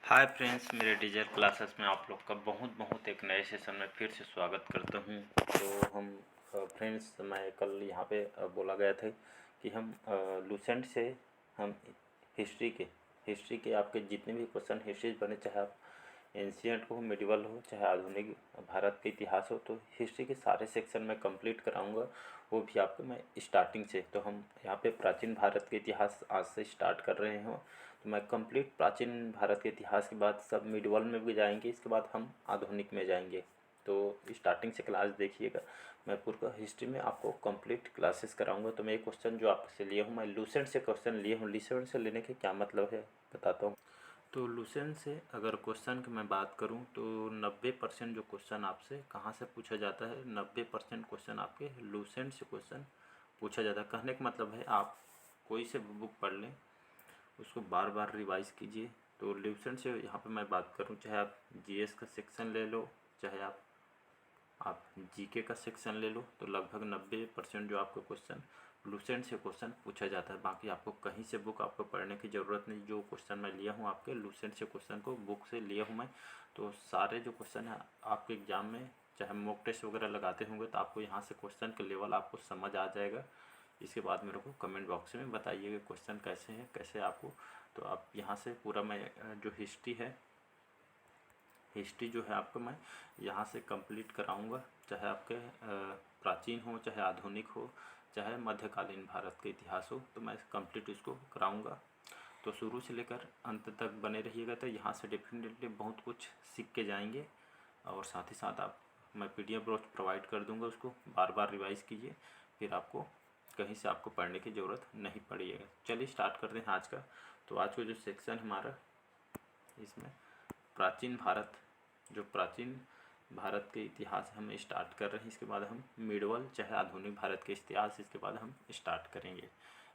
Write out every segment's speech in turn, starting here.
Hi friends, मेरे digital classes में आप लोग का बहुत बहुत एक नए सेशन में फिर से स्वागत करता हूं। तो हम फ्रेंड्स, मैं कल यहाँ पे बोला गया था कि हम लूसेंट से हम हिस्ट्री के आपके जितने भी क्वेश्चन हिस्ट्री बने, चाहे आप एंशियंट हो, मिडिवल हो, चाहे आधुनिक भारत के इतिहास हो, तो हिस्ट्री के सारे सेक्शन में कंप्लीट कराऊंगा, वो भी आपको मैं स्टार्टिंग से। तो हम यहाँ पे प्राचीन भारत के इतिहास आज से स्टार्ट कर रहे हैं। तो मैं कंप्लीट प्राचीन भारत के इतिहास के बाद सब मिडिवल में भी जाएंगे, इसके बाद हम आधुनिक में जाएंगे। तो स्टार्टिंग से क्लास देखिएगा, मैं पूरा हिस्ट्री में आपको कंप्लीट क्लासेस कराऊंगा। तो मैं एक क्वेश्चन जो आपसे लिए हूँ, मैं लूसेंट से क्वेश्चन लिए हूँ। लूसेंट से लेने के क्या मतलब है बताता हूँ। तो लूसेंट से अगर क्वेश्चन की मैं बात करूं तो 90% जो क्वेश्चन आपसे कहाँ से पूछा जाता है, 90% क्वेश्चन आपके लूसेंट से क्वेश्चन पूछा जाता है। कहने का मतलब है, आप कोई से बुक पढ़ लें, उसको बार बार रिवाइज कीजिए। तो लूसेंट से यहाँ पे मैं बात करूँ, चाहे आप जीएस का सेक्शन ले लो, चाहे आप जीके का सेक्शन ले लो, तो लगभग 90% जो आपको क्वेश्चन लूसेंट से क्वेश्चन पूछा जाता है। बाकी आपको कहीं से बुक आपको पढ़ने की ज़रूरत नहीं। जो क्वेश्चन मैं लिया हूँ आपके लूसेंट से क्वेश्चन को बुक से लिया हूँ मैं। तो सारे जो क्वेश्चन है आपके एग्ज़ाम में, चाहे मॉक टेस्ट वगैरह लगाते होंगे, तो आपको यहाँ से क्वेश्चन का लेवल आपको समझ आ जाएगा। इसके बाद मेरे को कमेंट बॉक्स में बताइएगा क्वेश्चन कैसे हैं, कैसे आपको। तो आप यहाँ से पूरा मैं जो हिस्ट्री जो है आपको मैं यहाँ से कंप्लीट कराऊंगा, चाहे आपके प्राचीन हो, चाहे आधुनिक हो, चाहे मध्यकालीन भारत के इतिहास हो, तो मैं कंप्लीट इसको कराऊंगा। तो शुरू से लेकर अंत तक बने रहिएगा, तो यहाँ से डेफिनेटली बहुत कुछ सीख के जाएंगे। और साथ ही साथ मैं PDF ब्रोच प्रोवाइड कर दूँगा, उसको बार बार रिवाइज़ कीजिए, फिर आपको कहीं से आपको पढ़ने की ज़रूरत नहीं पड़ेगी। चलिए स्टार्ट करते हैं आज का। तो आज का जो सेक्शन हमारा, इसमें प्राचीन भारत के इतिहास हम स्टार्ट कर रहे हैं। इसके बाद हम मिडवल चाहे आधुनिक भारत के इतिहास, इसके बाद हम स्टार्ट करेंगे।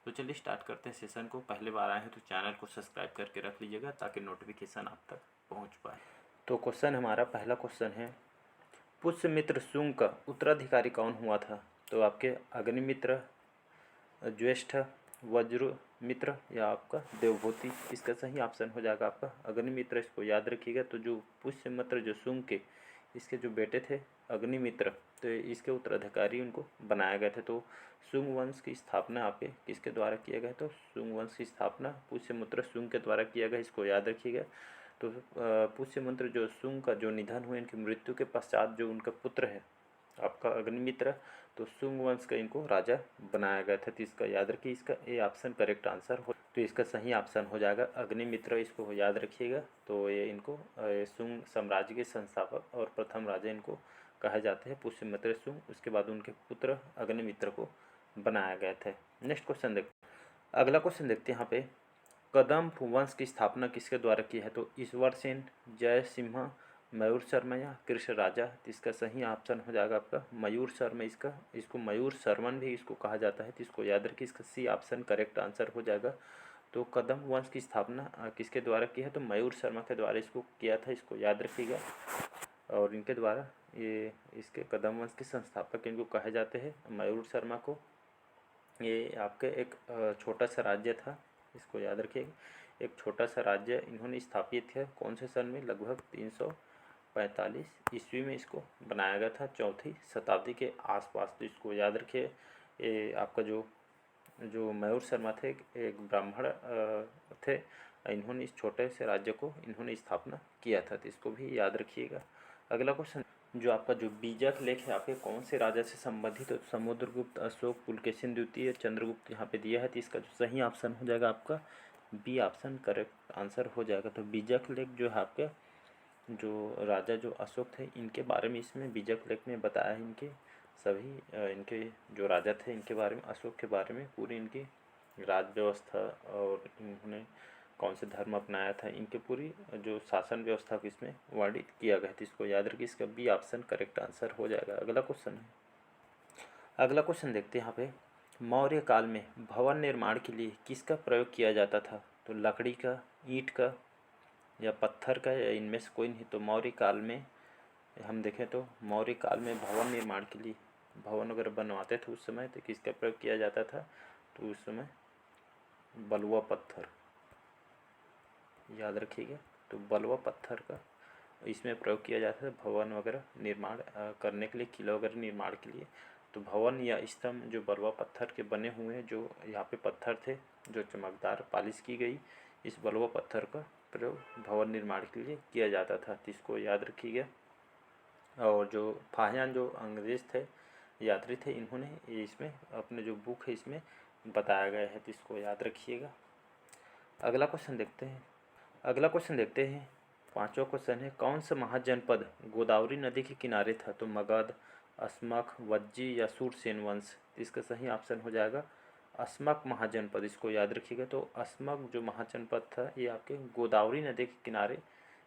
तो चलिए स्टार्ट करते हैं सेशन को। पहले बार आए हैं तो चैनल को सब्सक्राइब करके रख लीजिएगा, ताकि नोटिफिकेशन आप तक पहुंच पाए। तो क्वेश्चन हमारा पहला क्वेश्चन है, पुष्यमित्र शुंग का उत्तराधिकारी कौन हुआ था? तो आपके अग्निमित्र, ज्येष्ठ, वज्रमित्र या आपका देवभूति। इसका सही ऑप्शन हो जाएगा आपका अग्निमित्र। इसको याद रखिएगा। तो जो पुष्यमित्र जो शुंग के इसके जो बेटे थे अग्निमित्र, तो इसके उत्तराधिकारी उनको बनाया गया था। तो शुंग वंश की स्थापना आपके किसके द्वारा किया गया? तो शुंग वंश की स्थापना पुष्यमित्र शुंग के द्वारा किया गया, इसको याद रखिएगा। तो पुष्यमित्र जो शुंग का जो निधन हुए, इनकी मृत्यु के पश्चात जो उनका पुत्र है आपका अग्निमित्र, तो शुंग वंश का इनको राजा बनाया गया था। तो इसका याद रखिए, इसका ए ऑप्शन करेक्ट आंसर हो। तो इसका सही ऑप्शन हो जाएगा अग्निमित्र, इसको याद रखिएगा। तो ये इनको शुंग साम्राज्य के संस्थापक और प्रथम राजा इनको कहा जाता है, पुष्यमित्र शुंग। उसके बाद उनके पुत्र अग्निमित्र को बनाया गया था। नेक्स्ट क्वेश्चन देखते हैं। अगला क्वेश्चन देखते हैं यहाँ पे, कदम्ब वंश की स्थापना किसके द्वारा की है? तो ईश्वर सेन, जय सिम्हा, मयूर शर्मा या कृष्ण राजा। तो इसका सही ऑप्शन हो जाएगा आपका मयूर शर्मा। इसको मयूर शर्मन भी इसको कहा जाता है, तो इसको याद रखिए। इसका सी ऑप्शन करेक्ट आंसर हो जाएगा। तो कदम्ब वंश की स्थापना किसके द्वारा की है? तो मयूर शर्मा के द्वारा इसको किया था, इसको याद रखिएगा। और इनके द्वारा ये इसके कदम्ब वंश के संस्थापक इनको कहे जाते हैं, मयूर शर्मा को। ये आपके एक छोटा सा राज्य था, इसको याद रखिएगा। एक छोटा सा राज्य इन्होंने स्थापित किया कौन से सन में? लगभग 345 ईस्वी में इसको बनाया गया था, चौथी शताब्दी के आसपास। तो इसको याद रखिए। ये आपका जो मयूर शर्मा थे, एक ब्राह्मण थे। इन्होंने इस छोटे से राज्य को इन्होंने स्थापना किया था, तो इसको भी याद रखिएगा। अगला क्वेश्चन, जो आपका जो बीजक लेख है आपके कौन से राजा से संबंधित है? तो समुद्रगुप्त, अशोक, पुलकेशिन द्वितीय, चंद्रगुप्त यहाँ पे दिया है। तो इसका जो सही ऑप्शन हो जाएगा आपका बी ऑप्शन करेक्ट आंसर हो जाएगा। तो बीजक लेख जो है आपके जो राजा जो अशोक थे, इनके बारे में इसमें बीजक लेख में बताया है। इनके सभी इनके जो राजा थे इनके बारे में, अशोक के बारे में पूरी इनकी राज व्यवस्था और इन्होंने कौन से धर्म अपनाया था, इनके पूरी जो शासन व्यवस्था को इसमें वर्णित किया गया था। इसको याद रखिए, इसका बी ऑप्शन करेक्ट आंसर हो जाएगा। अगला क्वेश्चन है, अगला क्वेश्चन देखते हैं यहाँ पे, मौर्य काल में भवन निर्माण के लिए किसका प्रयोग किया जाता था? तो लकड़ी का, ईंट का या पत्थर का, या इनमें से कोई नहीं। तो मौर्य काल में हम देखें तो मौर्य काल में भवन निर्माण के लिए, भवन अगर बनवाते थे उस समय, तो किसका प्रयोग किया जाता था? तो उस समय बलुआ पत्थर, याद रखिएगा। तो बलुआ पत्थर का इसमें प्रयोग किया जाता है भवन वगैरह निर्माण करने के लिए, किला वगैरह निर्माण के लिए। तो भवन या स्तंभ जो बलुआ पत्थर के बने हुए हैं, जो यहाँ पे पत्थर थे जो चमकदार पॉलिश की गई, इस बलुआ पत्थर का प्रयोग भवन निर्माण के लिए किया जाता था। तो इसको याद रखिएगा। और जो फाहियान जो अंग्रेज थे, यात्री थे, इन्होंने इसमें अपने जो बुक है इसमें बताया गया है, तो इसको याद रखिएगा। अगला क्वेश्चन देखते हैं। पांचवा क्वेश्चन है, कौन सा महाजनपद गोदावरी नदी के किनारे था? तो मगध, अस्मक, वज्जी या सूरसेन वंश। इसका सही ऑप्शन हो जाएगा अस्मक महाजनपद। इसको याद रखिएगा। तो अस्मक जो महाजनपद था ये आपके गोदावरी नदी के किनारे,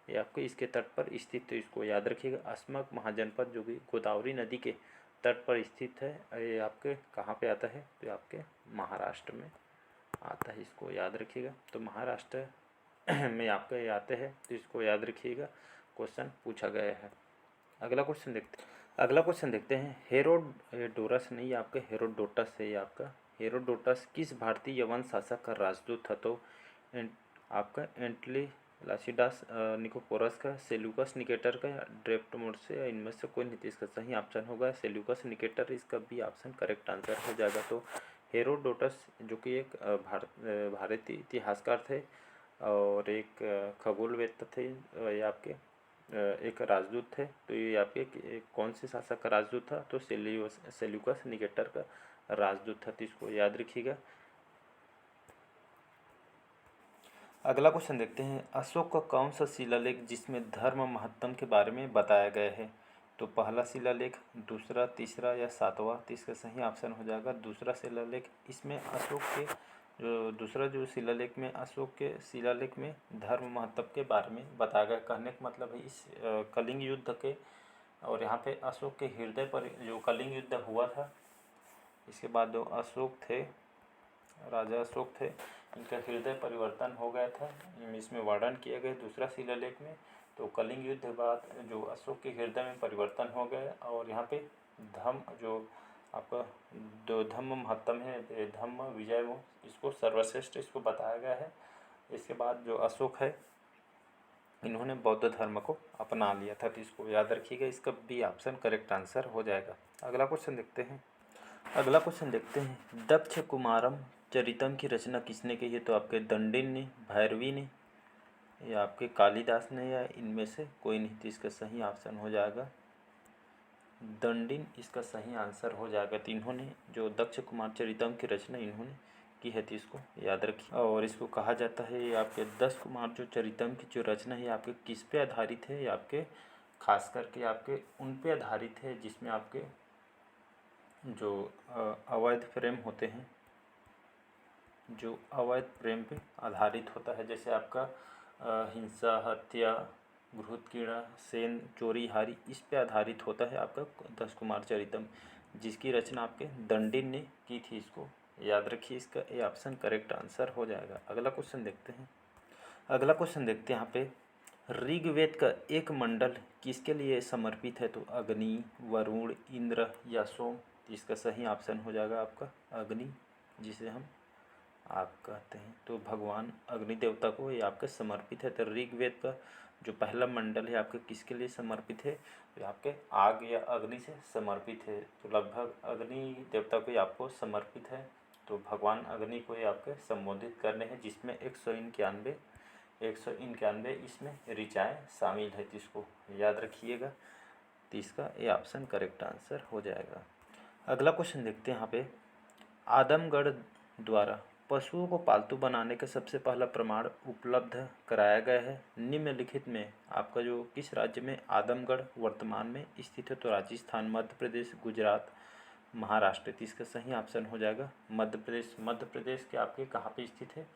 ये आपके इसके तट पर स्थित, तो इसको याद रखिएगा। अस्मक महाजनपद जो कि गोदावरी नदी के तट पर स्थित है, ये आपके कहाँ पे आता है? तो आपके महाराष्ट्र में आता है, इसको याद रखिएगा। तो महाराष्ट्र में आपके आते हैं, तो इसको याद रखिएगा, क्वेश्चन पूछा गया है। अगला क्वेश्चन देखते हैं। हेरोडोरस नहीं, आपका हेरोडोटस है। ये आपका हेरोडोटस किस भारतीय यवन शासक का राजदूत था? तो आपका एंटिलासिडास निकोपोरस का, सेल्यूकस निकेटर का, ड्रेप्टोमोरस से, इनमें से कोई नहीं। इसका सही ऑप्शन होगा सेल्यूकस निकेटर। इसका बी ऑप्शन करेक्ट आंसर हो जाएगा। तो हेरोडोटस जो कि एक भारतीय इतिहासकार थे और एक खगोलवेत्ता थे, ये आपके एक राजदूत थे। तो ये आपके कौन से शासक का राजदूत था? तो सेल्यूकस निकेटर का राजदूत था। तो इसको याद रखिएगा। अगला क्वेश्चन देखते हैं। अशोक का कौन सा शिलालेख जिसमें धर्म महत्तम के बारे में बताया गया है? तो पहला शिलालेख, दूसरा, तीसरा या सातवां? तो इसका सही ऑप्शन हो जाएगा दूसरा शिलालेख। इसमें अशोक के दूसरा जो शिलालेख में, अशोक के शिलालेख में धर्म महत्व के बारे में बताया गया। कहने का मतलब है इस कलिंग युद्ध के, और यहाँ पे अशोक के हृदय पर जो कलिंग युद्ध हुआ था, इसके बाद जो अशोक थे, राजा अशोक थे, इनका हृदय परिवर्तन हो गया था, इसमें वर्णन किया गया दूसरा शिलालेख में। तो कलिंग युद्ध के बाद जो अशोक के हृदय में परिवर्तन हो गया, और यहाँ पे धम्म जो आपका जो धम्म महत्तम है, धम्म विजय वो इसको सर्वश्रेष्ठ इसको बताया गया है। इसके बाद जो अशोक है, इन्होंने बौद्ध धर्म को अपना लिया था। तो इसको याद रखिएगा। इसका बी ऑप्शन करेक्ट आंसर हो जाएगा। अगला क्वेश्चन देखते हैं। दक्ष कुमारम चरितम की रचना किसने की है? तो आपके दंडिन ने, भैरवी ने, या आपके कालिदास ने, या इनमें से कोई नहीं। तो इसका सही ऑप्शन हो जाएगा दंडिन, इसका सही आंसर हो जाएगा। तो इन्होंने जो दक्ष कुमार चरितम की रचना इन्होंने की है, तो इसको याद रखिए। और इसको कहा जाता है ये आपके दक्ष कुमार जो चरितम की जो रचना है आपके किस पे आधारित है? ये आपके खास करके आपके उन पे आधारित है जिसमें आपके जो अवैध प्रेम होते हैं, जो अवैध प्रेम पे आधारित होता है। जैसे आपका हिंसा, हत्या, घृतकीड़ा, सेन, चोरी, हारी, इस पे आधारित होता है आपका दक्ष कुमार चरितम, जिसकी रचना आपके दंडिन ने की थी। इसको याद रखिए। इसका ए ऑप्शन करेक्ट आंसर हो जाएगा। अगला क्वेश्चन देखते हैं। यहाँ पे ऋग्वेद का एक मंडल किसके लिए समर्पित है? तो अग्नि, वरुण, इंद्र या सोम? इसका सही ऑप्शन हो जाएगा आपका अग्नि, जिसे हम आग कहते हैं। तो भगवान अग्नि देवता को ये आपके समर्पित है। तो ऋग्वेद का जो पहला मंडल है आपके किसके लिए समर्पित है? तो आपके आग या अग्नि से समर्पित है। तो लगभग अग्नि देवता को ये आपको समर्पित है। तो भगवान अग्नि को ये आपके संबोधित करने हैं, जिसमें 191 इसमें ऋचाएँ शामिल है। तो इसको याद रखिएगा। तो इसका ये ऑप्शन करेक्ट आंसर हो जाएगा। अगला क्वेश्चन देखते हैं। यहाँ पे आदमगढ़ द्वारा पशुओं को पालतू बनाने का सबसे पहला प्रमाण उपलब्ध कराया गया है निम्नलिखित में आपका जो किस राज्य में आदमगढ़ वर्तमान में स्थित है? तो राजस्थान, मध्य प्रदेश, गुजरात, महाराष्ट्र। तो इसका सही ऑप्शन हो जाएगा मध्य प्रदेश। मध्य प्रदेश के आपके कहाँ पे स्थित है?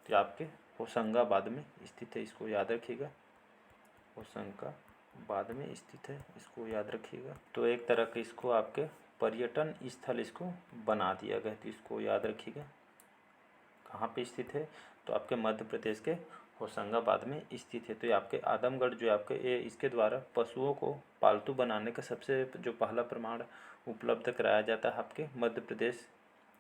तो आपके होशंगाबाद में स्थित है। इसको याद रखिएगा, होशंगाबाद में स्थित है, इसको याद रखिएगा। तो एक तरह के इसको आपके पर्यटन स्थल इसको बना दिया गया। तो इसको याद रखिएगा कहाँ पे स्थित है? तो आपके मध्य प्रदेश के होशंगाबाद में स्थित है। तो ये आपके आदमगढ़ जो आपके ये इसके द्वारा पशुओं को पालतू बनाने का सबसे जो पहला प्रमाण उपलब्ध कराया जाता है आपके मध्य प्रदेश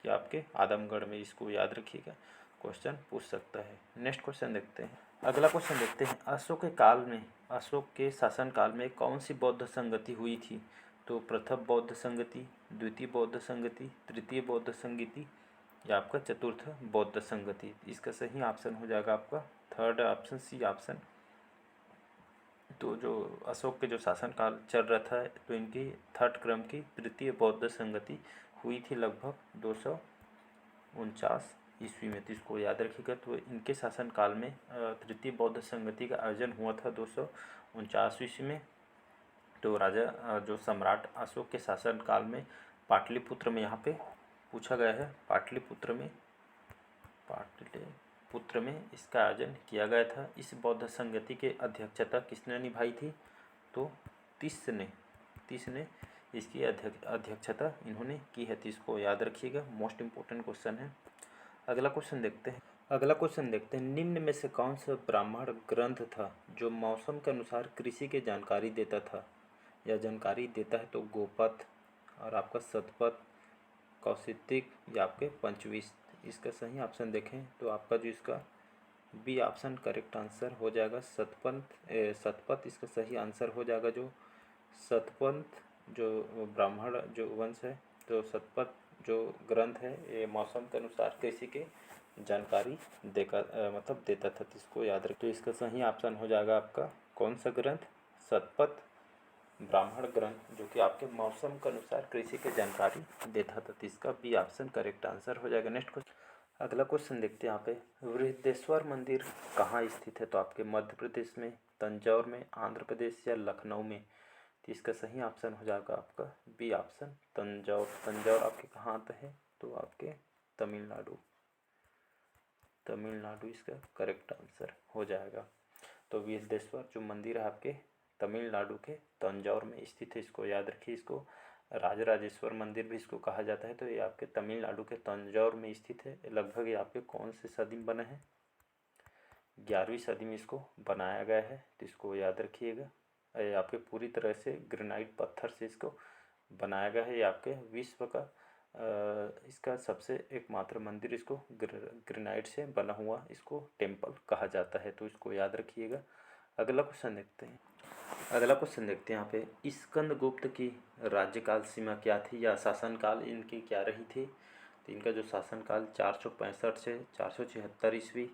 के आपके आदमगढ़ में। इसको याद रखिएगा, क्वेश्चन पूछ सकता है। नेक्स्ट क्वेश्चन देखते हैं। अगला क्वेश्चन देखते हैं, अशोक के शासन काल में कौन सी बौद्ध संगति हुई थी? तो प्रथम बौद्ध संगति, द्वितीय बौद्ध संगति, तृतीय बौद्ध संगति या आपका चतुर्थ बौद्ध संगति। इसका सही ऑप्शन हो जाएगा आपका थर्ड ऑप्शन, सी ऑप्शन। तो जो अशोक के जो शासनकाल चल रहा था, तो इनकी थर्ड क्रम की तृतीय बौद्ध संगति हुई थी लगभग 249 ईस्वी में। तो इसको याद रखिएगा। तो इनके शासनकाल में तृतीय बौद्ध संगति का आयोजन हुआ था 249 ईस्वी में। तो राजा जो सम्राट अशोक के शासनकाल में पाटलिपुत्र में, यहाँ पे पूछा गया है, पाटलिपुत्र में इसका आयोजन किया गया था। इस बौद्ध संगति के अध्यक्षता किसने निभाई थी? तो तीस ने इसकी अध्यक्षता इन्होंने की है। तो इसको याद रखिएगा, मोस्ट इम्पोर्टेंट क्वेश्चन है। अगला क्वेश्चन देखते हैं, निम्न में से कौन सा ब्राह्मण ग्रंथ था जो मौसम के अनुसार कृषि की जानकारी देता था या जानकारी देता है? तो गोपथ और आपका शतपथ, कौशिक या आपके पंचविंश। इसका सही ऑप्शन देखें तो आपका जो इसका बी ऑप्शन करेक्ट आंसर हो जाएगा, शतपथ इसका सही आंसर हो जाएगा। जो शतपथ जो ब्राह्मण जो वंश है, तो शतपथ जो ग्रंथ है ये मौसम के अनुसार कृषि के जानकारी मतलब देता था। तो इसको याद रख। तो इसका सही ऑप्शन हो जाएगा आपका कौन सा ग्रंथ? शतपथ ब्राह्मण ग्रंथ, जो कि आपके मौसम के अनुसार कृषि की जानकारी देता था। तो इसका बी ऑप्शन करेक्ट आंसर हो जाएगा। नेक्स्ट क्वेश्चन, अगला क्वेश्चन देखते हैं यहाँ पे, बृहदेश्वर मंदिर कहाँ स्थित है? तो आपके मध्य प्रदेश में, तंजौर में, आंध्र प्रदेश या लखनऊ में? तो इसका सही ऑप्शन हो जाएगा आपका बी ऑप्शन, तंजौर। तंजौर आपके कहाँ आता है? तो आपके तमिलनाडु इसका करेक्ट आंसर हो जाएगा। तो बृहदेश्वर जो मंदिर है आपके तमिलनाडु के तंजौर में स्थित है। इसको याद रखिए। इसको राजराजेश्वर मंदिर भी इसको कहा जाता है। तो ये आपके तमिलनाडु के तंजौर में स्थित है। लगभग ये आपके कौन से सदी में बना है? 11वीं सदी में इसको बनाया गया है। तो इसको याद रखिएगा। ये आपके पूरी तरह से ग्रेनाइट पत्थर से इसको बनाया गया है। ये आपके विश्व का इसका सबसे एकमात्र मंदिर, इसको ग्रेनाइट से बना हुआ इसको टेम्पल कहा जाता है। तो इसको याद रखिएगा। अगला क्वेश्चन देखते हैं यहाँ पे, स्कंदगुप्त की राज्यकाल सीमा क्या थी या शासनकाल इनकी क्या रही थी? तो इनका जो शासनकाल 465 से 476 ईस्वी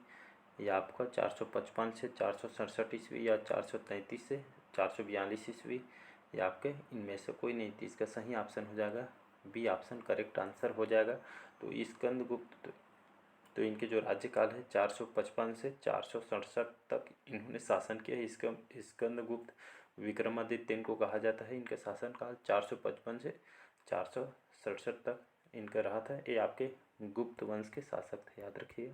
या आपका 455 से 467 ईस्वी या 433 से 442 ईस्वी या आपके इनमें से कोई नहीं थी। इसका सही ऑप्शन हो जाएगा बी ऑप्शन करेक्ट आंसर हो जाएगा। तो स्कंदगुप्त, तो इनके जो राज्यकाल है 455 से 467 तक इन्होंने शासन किया है। इसका स्कंदगुप्त विक्रमादित्य इनको कहा जाता है। इनका शासनकाल 455 से 467 तक इनका रहा था। ये आपके गुप्त वंश के शासक थे, याद रखिए,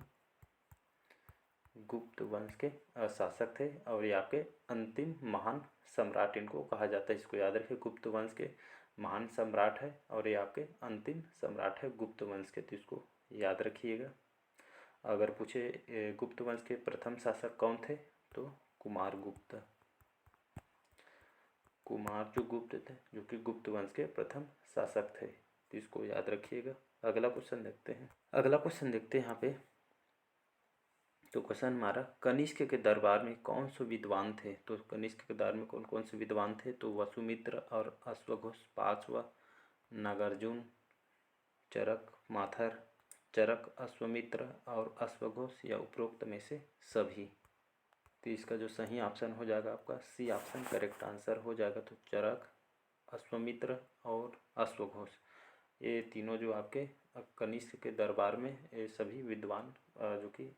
गुप्त वंश के शासक थे। और ये आपके अंतिम महान सम्राट इनको कहा जाता है। इसको याद रखिए, गुप्त वंश के महान सम्राट है और ये आपके अंतिम सम्राट है गुप्त वंश के। तो इसको याद रखिएगा। अगर पूछे गुप्त वंश के प्रथम शासक कौन थे? तो कुमारगुप्त थे, जो कि गुप्त वंश के प्रथम शासक थे। तो इसको याद रखिएगा। अगला क्वेश्चन देखते हैं यहाँ पे। तो क्वेश्चन हमारा, कनिष्क के दरबार में कौन से विद्वान थे? तो कनिष्क के दरबार में कौन कौन से विद्वान थे? तो वसुमित्र और अश्वघोष, पांचवा नागार्जुन, चरक, अश्वमित्र और अश्वघोष या उपरोक्त में से सभी? तो इसका जो सही ऑप्शन हो जाएगा आपका सी ऑप्शन करेक्ट आंसर हो जाएगा। तो चरक, अश्वमित्र और अश्वघोष, ये तीनों जो आपके कनिष्क के दरबार में ये सभी विद्वान जो कि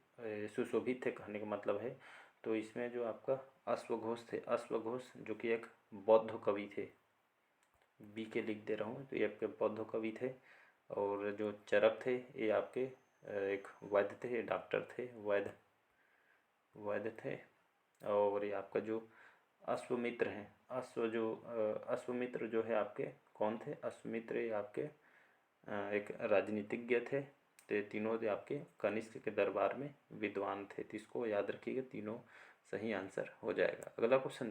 सुशोभित थे, कहने का मतलब है। तो इसमें जो आपका अश्वघोष थे, अश्वघोष जो कि एक बौद्ध कवि थे, बी के लिख दे रहा हूँ, तो ये आपके बौद्ध कवि थे। और जो चरक थे ये आपके एक वैद्य थे, डॉक्टर थे, वैद्य थे। और ये आपका जो अश्वमित्र हैं, अश्वमित्र जो है आपके कौन थे? अश्वमित्र ये आपके एक राजनीतिज्ञ थे। तो ये तीनों जो आपके कनिष्क के दरबार में विद्वान थे। तो इसको याद रखिएगा, तीनों सही आंसर हो जाएगा। अगला क्वेश्चन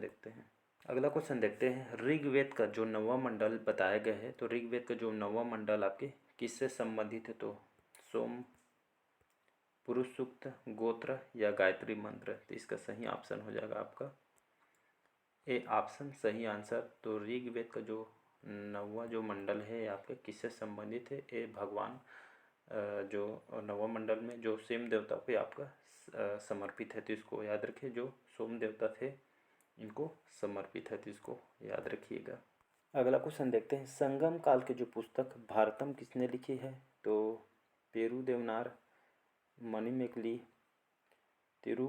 देखते हैं, ऋग्वेद का जो 9वां मंडल बताया गया है, तो ऋग्वेद का जो 9वां मंडल आपके किससे संबंधित है? तो सोम, पुरुष सूक्त, गोत्र या गायत्री मंत्र। तो इसका सही ऑप्शन हो जाएगा आपका ए ऑप्शन सही आंसर। तो ऋग्वेद का जो 9वां जो मंडल है आपके किससे संबंधित है? ये भगवान जो 9वां मंडल में जो सोम देवता को आपका समर्पित है। तो इसको याद रखिए, जो सोम देवता थे इनको समर्पित है, तो इसको याद रखिएगा। अगला क्वेश्चन देखते हैं, संगम काल की जो पुस्तक भारतम किसने लिखी है? तो पेरू देवनार, मणिमेगली, तिरु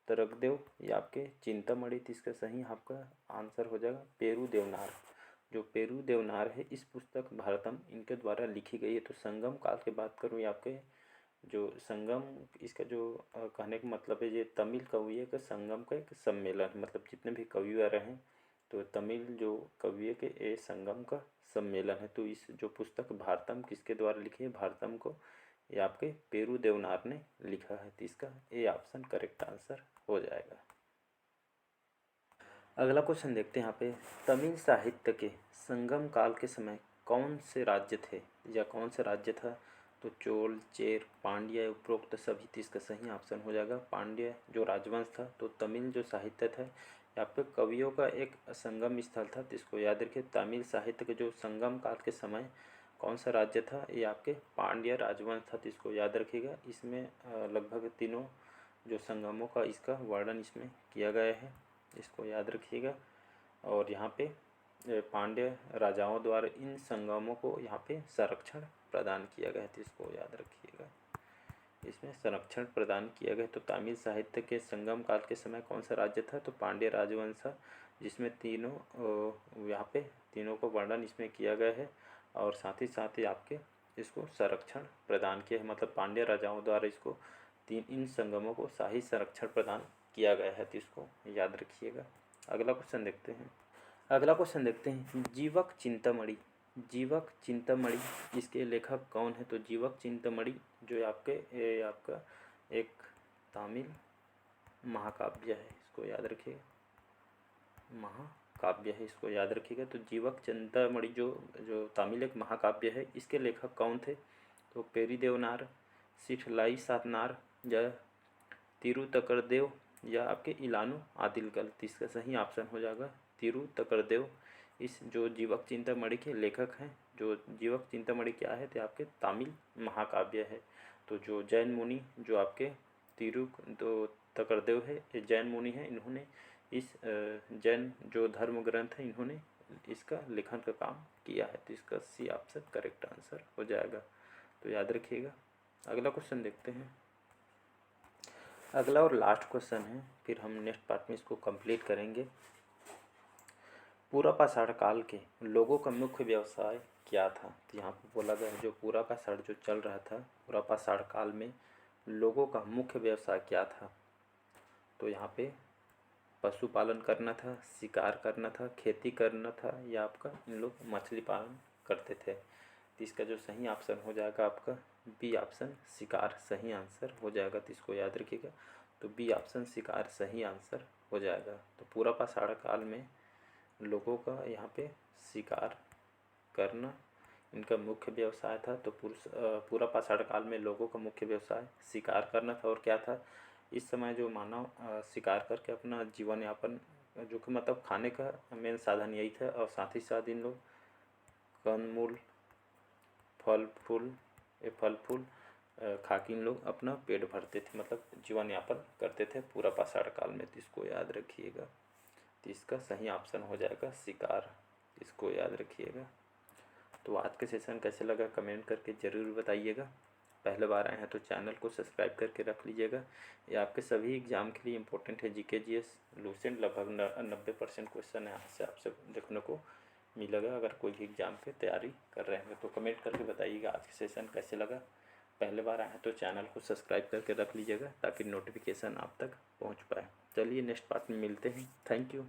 तरकदेव या आपके चिंतामणि। इसका सही आपका आंसर हो जाएगा पेरू देवनार। जो पेरू देवनार है इस पुस्तक भारतम इनके द्वारा लिखी गई है। तो संगम काल की बात करूँ या आपके जो संगम, इसका जो कहने का मतलब है, ये तमिल कवियों का संगम का एक सम्मेलन, मतलब जितने भी कवि आ रहे हैं तो तमिल जो कवियों के ये संगम का सम्मेलन है। तो इस जो पुस्तक भारतम किसके द्वारा लिखी है? भारतम को ये आपके पेरू देवनार ने लिखा है। तो इसका ए ऑप्शन करेक्ट आंसर हो जाएगा। अगला क्वेश्चन देखते हैं यहाँ पे, तमिल साहित्य के संगम काल के समय कौन से राज्य थे या कौन सा राज्य था? तो चोल, चेर, पांड्य, उपरोक्त सभी। तो इसका सही ऑप्शन हो जाएगा पांड्य जो राजवंश था। तो तमिल जो साहित्य था यहाँ पे कवियों का एक संगम स्थल था। तो इसको याद रखिए, तमिल साहित्य के जो संगम काल के समय कौन सा राज्य था? ये आपके पांड्य राजवंश था। तो इसको याद रखिएगा। इसमें लगभग तीनों जो संगमों का इसका वर्णन इसमें किया गया है, इसको याद रखिएगा। और यहाँ पे पांड्य राजाओं द्वारा इन संगमों को यहाँ पे संरक्षण प्रदान किया गया था। इसको याद रखिएगा, इसमें संरक्षण प्रदान किया गया। तो तमिल साहित्य के संगम काल के समय कौन सा राज्य था? तो पांड्य राजवंश था, जिसमें तीनों यहाँ पे तीनों को वर्णन इसमें किया गया है। और साथ ही आपके इसको संरक्षण प्रदान किया है, मतलब पांड्य राजाओं द्वारा इसको इन संगमों को शाही संरक्षण प्रदान किया गया है। तो इसको याद रखिएगा। अगला क्वेश्चन देखते हैं, जीवक चिंतामणि इसके लेखक कौन है? तो जीवक चिंतामणि जो आपका एक तमिल महाकाव्य है, इसको याद रखिएगा, महाकाव्य है, इसको याद रखिएगा। तो जीवक चिंतामणि जो तमिल एक महाकाव्य है, इसके लेखक कौन थे? तो पेरीदेवनार, सिठलाई सातनार या तिरुतकरदेव या आपके इलानु आदिलगल। इसका सही ऑप्शन हो जाएगा तिरुतकरदेव। इस जो जीवक चिंतामणि के लेखक हैं, जो जीवक चिंतामणि क्या है? तो आपके तमिल महाकाव्य है। तो जो जैन मुनि जो आपके तिरुतकरदेव है, ये जैन मुनि हैं, इन्होंने इस जैन जो धर्म ग्रंथ है इन्होंने इसका लेखन का काम किया है। तो इसका सी ऑप्शन करेक्ट आंसर हो जाएगा। तो याद रखिएगा। अगला क्वेश्चन देखते हैं, अगला और लास्ट क्वेश्चन है, फिर हम नेक्स्ट पार्ट में इसको कंप्लीट करेंगे। पूरा पाषाण काल के लोगों का मुख्य व्यवसाय क्या था? तो यहाँ पर बोला गया है जो पूरा पाषाण जो चल रहा था, पूरा पाषाण काल में लोगों का मुख्य व्यवसाय क्या था? तो यहाँ पे पशुपालन करना था, शिकार करना था, खेती करना था, या आपका इन लोग मछली पालन करते थे। तो इसका जो सही ऑप्शन हो जाएगा आपका बी ऑप्शन शिकार सही आंसर हो जाएगा। तो इसको याद रखिएगा। तो बी ऑप्शन शिकार सही आंसर हो जाएगा। तो पूरा पाषाण काल में लोगों का यहाँ पे शिकार करना इनका मुख्य व्यवसाय था। तो पूरा पाषाण काल में लोगों का मुख्य व्यवसाय शिकार करना था। और क्या था, इस समय जो मानव शिकार करके अपना जीवन यापन, जो कि मतलब खाने का मेन साधन यही था। और साथ ही साथ इन लोग कंदमूल, फल फूल खा के इन लोग अपना पेट भरते थे, मतलब जीवन यापन करते थे पूरा पाषाण काल में। तो इसको याद रखिएगा। तो इसका सही ऑप्शन हो जाएगा शिकार, इसको याद रखिएगा। तो आज के सेशन कैसे लगा कमेंट करके ज़रूर बताइएगा। पहले बार आए हैं तो चैनल को सब्सक्राइब करके रख लीजिएगा। ये आपके सभी एग्जाम के लिए इम्पोर्टेंट है। जीके जीएस लूसेंट लगभग 90% क्वेश्चन यहाँ से आपसे देखने को मिलेगा अगर कोई भी एग्ज़ाम की तैयारी कर रहे हैं। तो कमेंट करके बताइएगा आज का सेशन कैसे लगा। पहले बार आए हैं तो चैनल को सब्सक्राइब करके रख लीजिएगा ताकि नोटिफिकेशन आप तक पहुँच पाए। चलिए नेक्स्ट पार्ट में मिलते हैं। Thank you.